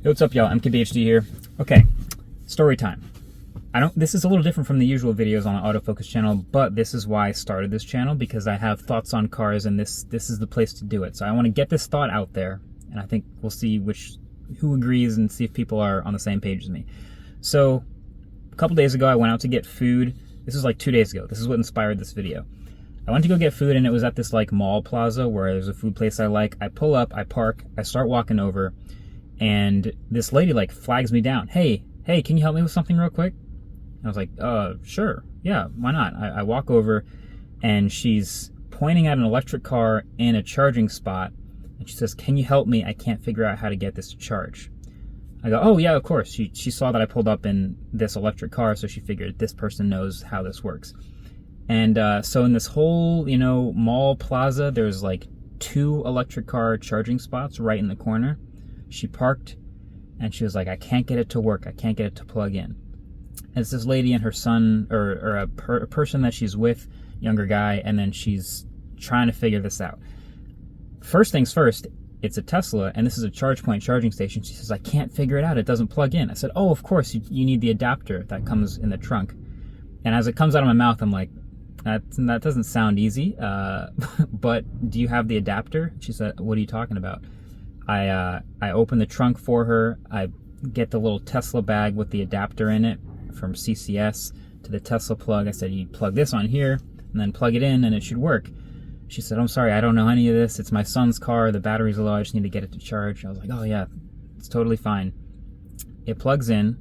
Hey, what's up, y'all? MKBHD here. Okay, story time. This is a little different from the usual videos on the autofocus channel, but this is why I started this channel, because I have thoughts on cars, and this is the place to do it. So I want to get this thought out there, and I think we'll see who agrees and see if people are on the same page as me. So a couple days ago, I went out to get food. This was like 2 days ago. This is what inspired this video. I went to go get food, and it was at this like mall plaza where there's a food place I like. I pull up, I park, I start walking over, and this lady like flags me down. Hey, can you help me with something real quick? I was like, sure, yeah, why not? I walk over, and she's pointing at an electric car in a charging spot, and she says, can you help me? I can't figure out how to get this to charge. I go, oh yeah, of course. She saw that I pulled up in this electric car, so she figured this person knows how this works. And so in this whole, mall plaza, there's like 2 electric car charging spots right in the corner. She parked, and she was like, I can't get it to work. I can't get it to plug in. And it's this lady and her son, or a person that she's with, younger guy, and then she's trying to figure this out. First things first, it's a Tesla, and this is a charge point charging station. She says, I can't figure it out. It doesn't plug in. I said, oh, of course, you need the adapter that comes in the trunk. And as it comes out of my mouth, I'm like, that doesn't sound easy, but do you have the adapter? She said, what are you talking about? I open the trunk for her. I get the little Tesla bag with the adapter in it from CCS to the Tesla plug. I said, you plug this on here and then plug it in and it should work. She said, I'm sorry, I don't know any of this. It's my son's car. The battery's low. I just need to get it to charge. I was like, oh yeah, it's totally fine. It plugs in,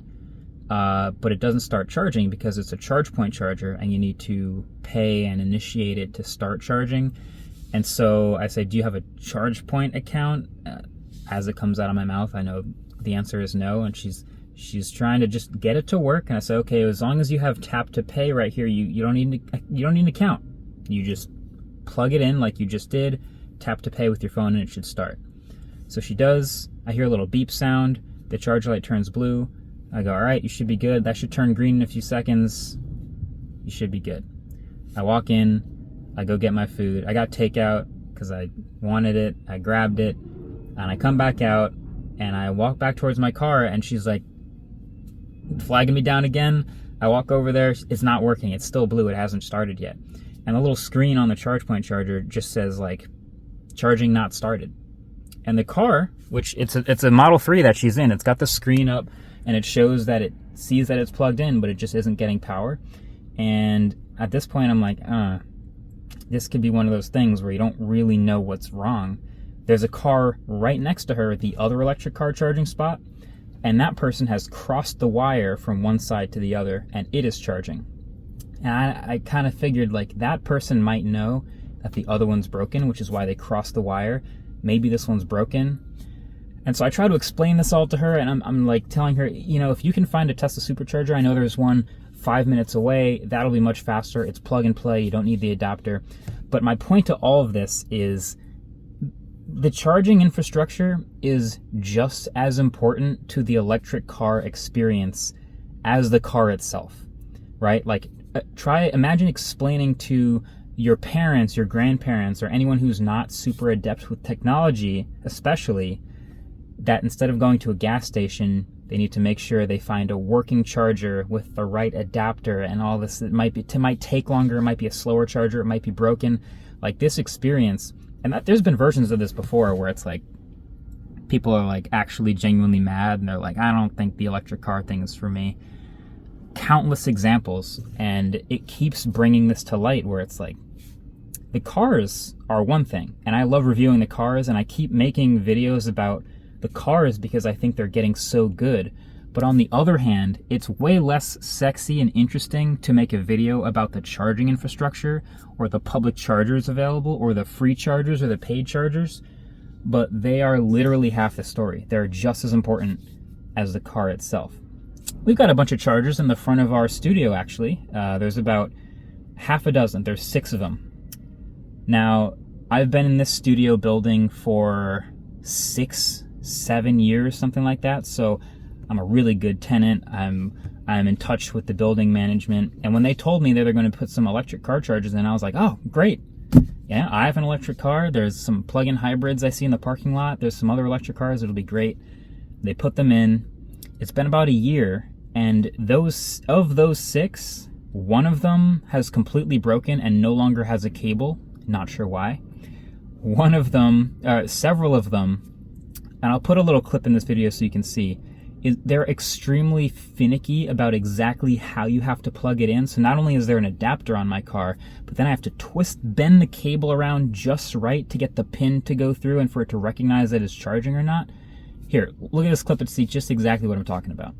but it doesn't start charging because it's a charge point charger and you need to pay and initiate it to start charging. And so I said, do you have a charge point account? As it comes out of my mouth, I know the answer is no, and she's trying to just get it to work. And I said, okay, as long as you have tap to pay right here, you don't need an account. You just plug it in like you just did, tap to pay with your phone, and it should start. So she does. I hear a little beep sound. The charge light turns blue. I go, all right, you should be good. That should turn green in a few seconds. You should be good. I walk in. I go get my food. I got takeout because I wanted it. I grabbed it. And I come back out, and I walk back towards my car, and she's like flagging me down again. I walk over there. It's not working. It's still blue. It hasn't started yet. And the little screen on the charge point charger just says like, charging not started. And the car, which it's a Model 3 that she's in, it's got the screen up, and it shows that it sees that it's plugged in, but it just isn't getting power. And at this point, I'm like, this could be one of those things where you don't really know what's wrong. There's a car right next to her at the other electric car charging spot, and that person has crossed the wire from one side to the other, and it is charging. And I kind of figured like that person might know that the other one's broken, which is why they crossed the wire. Maybe this one's broken. And so I try to explain this all to her, and I'm like telling her, if you can find a Tesla supercharger, I know there's one 5 minutes away, that'll be much faster. It's plug and play. You don't need the adapter. But my point to all of this is the charging infrastructure is just as important to the electric car experience as the car itself, right? Like, imagine explaining to your parents, your grandparents, or anyone who's not super adept with technology, especially, that instead of going to a gas station, they need to make sure they find a working charger with the right adapter and all this. It might take longer. It might be a slower charger. It might be broken. Like this experience. And there's been versions of this before where it's like people are like actually genuinely mad and they're like, I don't think the electric car thing is for me. Countless examples, and it keeps bringing this to light where it's like the cars are one thing, and I love reviewing the cars, and I keep making videos about the cars because I think they're getting so good. But on the other hand, it's way less sexy and interesting to make a video about the charging infrastructure or the public chargers available or the free chargers or the paid chargers, but they are literally half the story. They're just as important as the car itself. We've got a bunch of chargers in the front of our studio, actually. There's about half a dozen. There's 6 of them. Now, I've been in this studio building for 6-7 years, something like that, so I'm a really good tenant. I'm in touch with the building management. And when they told me that they're going to put some electric car chargers in, I was like, oh, great. Yeah, I have an electric car. There's some plug-in hybrids I see in the parking lot. There's some other electric cars. It'll be great. They put them in. It's been about a year, and those 6, one of them has completely broken and no longer has a cable. Not sure why. One of them, several of them, and I'll put a little clip in this video so you can see, they're extremely finicky about exactly how you have to plug it in. So not only is there an adapter on my car, but then I have to bend the cable around just right to get the pin to go through and for it to recognize that it's charging or not. Here, look at this clip and see just exactly what I'm talking about.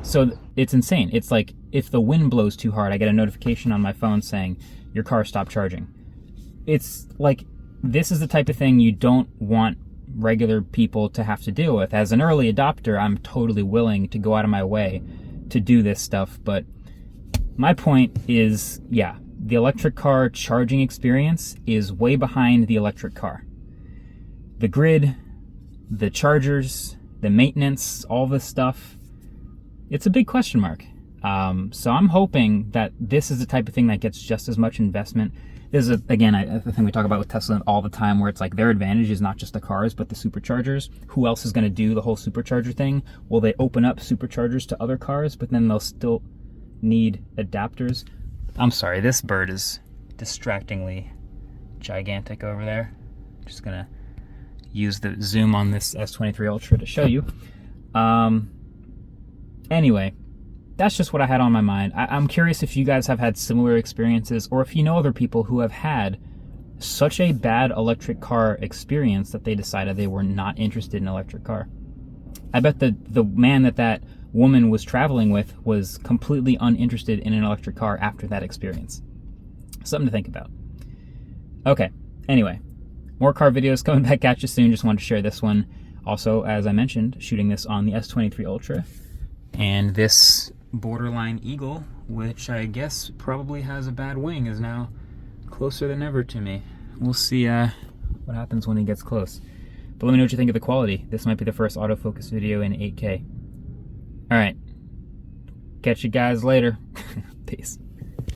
So it's insane. It's like if the wind blows too hard, I get a notification on my phone saying your car stopped charging. It's like, this is the type of thing you don't want regular people to have to deal with. As an early adopter, I'm totally willing to go out of my way to do this stuff. But my point is, yeah, the electric car charging experience is way behind the electric car. The grid, the chargers, the maintenance, all this stuff, it's a big question mark. So I'm hoping that this is the type of thing that gets just as much investment. This is, again, the thing we talk about with Tesla all the time, where it's like their advantage is not just the cars, but the superchargers. Who else is going to do the whole supercharger thing? Will they open up superchargers to other cars, but then they'll still need adapters? I'm sorry, this bird is distractingly gigantic over there. Just going to use the zoom on this S23 Ultra to show you. Anyway, that's just what I had on my mind. I'm curious if you guys have had similar experiences, or if you know other people who have had such a bad electric car experience that they decided they were not interested in an electric car. I bet the man that woman was traveling with was completely uninterested in an electric car after that experience. Something to think about. Okay, anyway, more car videos coming back at you soon. Just wanted to share this one. Also, as I mentioned, shooting this on the S23 Ultra. And this borderline eagle, which I guess probably has a bad wing, is now closer than ever to me. We'll see what happens when he gets close. But let me know what you think of the quality. This might be the first autofocus video in 8K. Alright. Catch you guys later. Peace.